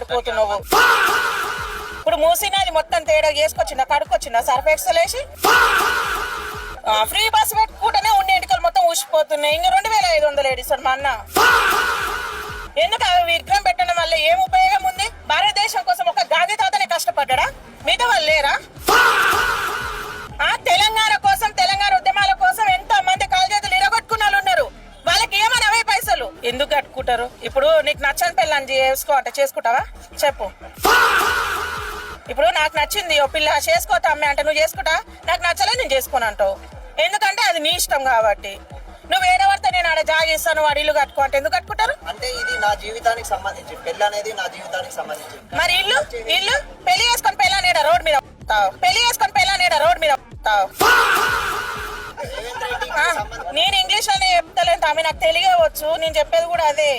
అయిపోతున్నావు. ఇప్పుడు మూసినది మొత్తం తేడా చేసుకొచ్చిందా, కడుక్కొచ్చిందా సర్ఫ్ ఎక్సెల్ వేసి? ఫ్రీ బస్ పెట్టుకుంటేనే ఉండే ఎంటికలు మొత్తం ఊసిపోతున్నాయి. ఇంకా 2500 ఏడిస్తాడు మా అన్న. ఎందుకు విగ్రహం పెట్టడం వల్ల ఏం ఉపయోగం ఉంది? భారతదేశం కోసం ఒక గాంధీ తాతనే కష్టపడ్డా, మిగతా వాళ్ళు లేరా? తెలంగాణ కోసం, తెలంగాణ ఉద్యమాల కోసం ఎంతో మంది కాల్చేతులు ఇరగొట్టుకున్న వాళ్ళు ఉన్నారు. వాళ్ళకి ఏమని అవే పైసలు ఎందుకు కట్టుకుంటారు? ఇప్పుడు నీకు నచ్చని పిల్లని చేసుకో అంటే చేసుకుంటావా చెప్పు? ఇప్పుడు నాకు నచ్చింది ఓ పిల్ల చేసుకోతా అమ్మే అంటే నువ్వు చేసుకుంటా? నాకు నచ్చలేదు నేను చేసుకోను అంటావు. ఎందుకంటే అది నీ ఇష్టం కాబట్టి. నువ్వు ఏడవడితే నేను ఆడ జాగిస్తాను, వాడు ఇల్లు కట్టుకో అంటే ఎందుకు కట్టుకుంటారు? అంటే ఇది నా జీవితానికి సంబంధించి, పెళ్లి అనేది నా జీవితానికి సంబంధించి. మరి ఇల్లు ఇల్లు పెళ్లి చేసుకొని పెళ్ళానేడా రోడ్ మీద పెళ్లి చేసుకొని పెళ్ళానేడా రోడ్ మీద నేను ఇంగ్లీష్ లోనే చెప్తలేను తమ్మి, నాకు తెలియవచ్చు. నేను చెప్పేది కూడా అదే.